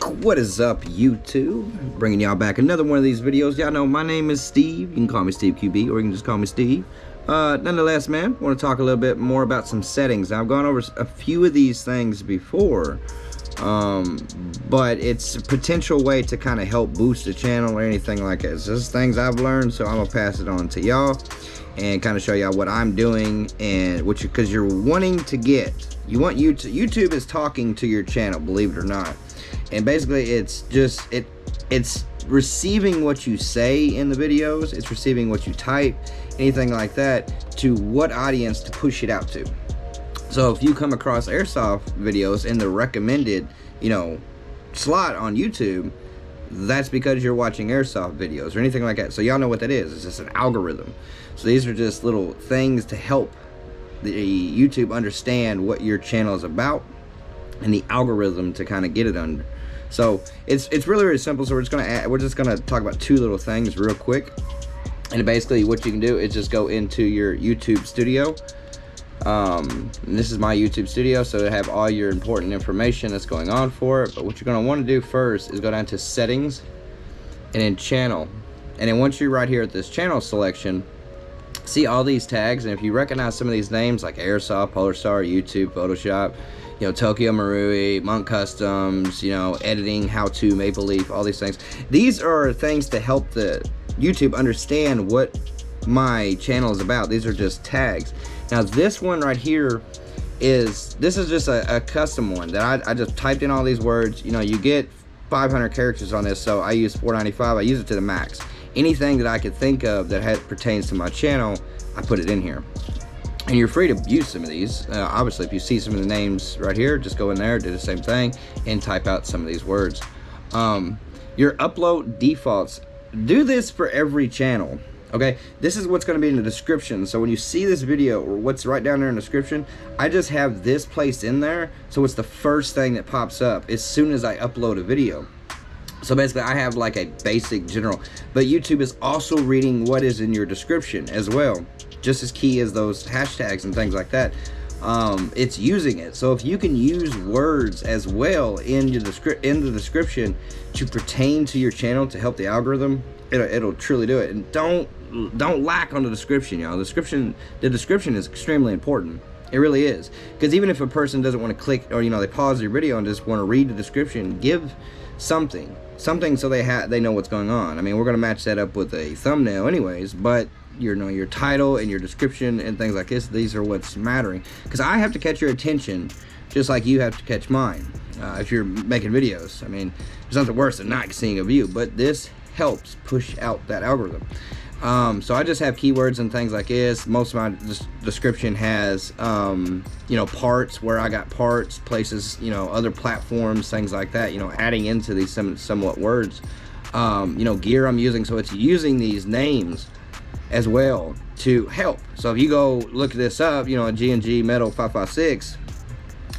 What is up, YouTube? Bringing y'all back another one of these videos. Y'all know my name is Steve. You can call me Steve QB, or you can just call me Steve. Nonetheless, man, I want to talk a little bit more about some settings. Now, I've gone over a few of these things before, but it's a potential way to kind of help boost the channel or anything like that. So this is things I've learned, so I'm gonna pass it on to y'all and kind of show y'all what I'm doing, and because you're wanting to get, YouTube is talking to your channel, believe it or not. And basically it's just it's receiving what you say in the videos, it's receiving what you type, anything like that, to what audience to push it out to. So if you come across Airsoft videos in the recommended, slot on YouTube, that's because you're watching Airsoft videos or anything like that. So y'all know what that is. It's just an algorithm. So these are just little things to help the YouTube understand what your channel is about and the algorithm to kind of get it under. So it's really, really simple. So we're just gonna talk about two little things real quick. And basically what you can do is just go into your YouTube studio. And this is my YouTube studio, so to have all your important information that's going on for it. But what you're gonna want to do first is go down to settings and then channel. And then once you're right here at this channel selection, see all these tags, and if you recognize some of these names like Airsoft, Polar Star, YouTube, Photoshop, Tokyo Marui, Monk Customs, editing, how to, Maple Leaf, all these things. These are things to help the YouTube understand what my channel is about. These are just tags. Now this one right here this is just a custom one that I just typed in all these words. You get 500 characters on this, so I use 495. I use it to the max. Anything that I could think of that pertains to my channel, I put it in here. And you're free to use some of these. Obviously, if you see some of the names right here, just go in there, do the same thing, and type out some of these words. Your upload defaults, do this for every channel. Okay, this is what's going to be in the description. So when you see this video, or what's right down there in the description, I just have this placed in there, so it's the first thing that pops up as soon as I upload a video. So basically I have like a basic general, but YouTube is also reading what is in your description as well, just as key as those hashtags and things like that. It's using it. So if you can use words as well in the description to pertain to your channel to help the algorithm, it'll truly do it. And don't lack on the description, y'all. The description is extremely important. It really is, because even if a person doesn't want to click, or they pause your video and just want to read the description, give something so they know what's going on. I mean, we're going to match that up with a thumbnail anyways, but your title and your description and things like this, these are what's mattering, because I have to catch your attention just like you have to catch mine. If you're making videos, I mean, there's nothing worse than not seeing a view, but this helps push out that algorithm. So I just have keywords and things like this. Most of my description has parts, where I got parts, places, other platforms, things like that, adding into these somewhat words. Gear I'm using, so it's using these names as well to help. So if you go look this up, a G&G Metal 556,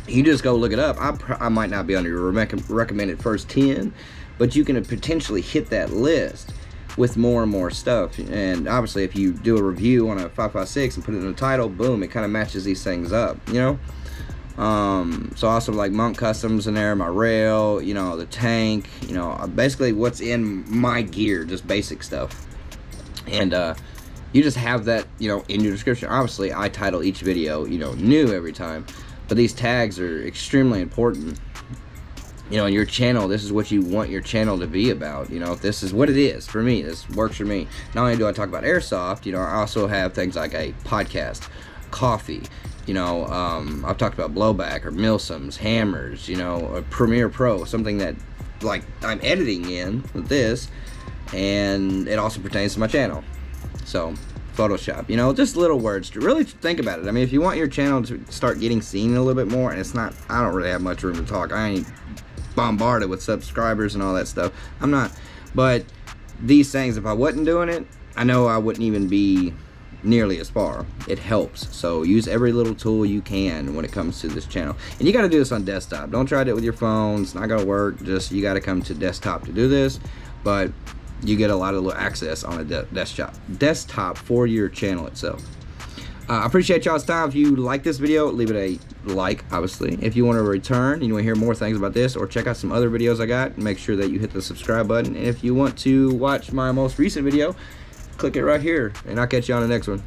you just go look it up. I might not be on your recommended first 10, but you can potentially hit that list with more and more stuff. And obviously if you do a review on a 556 and put it in the title, boom, it kind of matches these things up, so also like Monk Customs in there, my rail, the tank, basically what's in my gear, just basic stuff. And you just have that in your description. Obviously I title each video new every time, but these tags are extremely important. In your channel, this is what you want your channel to be about. If this is what it is for me, this works for me. Not only do I talk about Airsoft, I also have things like a podcast, coffee, I've talked about blowback or milsims, hammers, a Premiere Pro, something that like I'm editing in with this, and it also pertains to my channel. So Photoshop, just little words to really think about it. I mean, if you want your channel to start getting seen a little bit more, and I don't really have much room to talk. I ain't bombarded with subscribers and all that stuff. I'm not, but these things, if I wasn't doing it, I know I wouldn't even be nearly as far. It helps. So use every little tool you can when it comes to this channel, and you got to do this on desktop. Don't try it with your phone. It's not gonna work. You got to come to desktop to do this, but you get a lot of access on a desktop for your channel itself. I appreciate y'all's time. If you like this video, leave it a like, obviously. If you want to return and you want to hear more things about this or check out some other videos I got, make sure that you hit the subscribe button. And if you want to watch my most recent video, click it right here, and I'll catch you on the next one.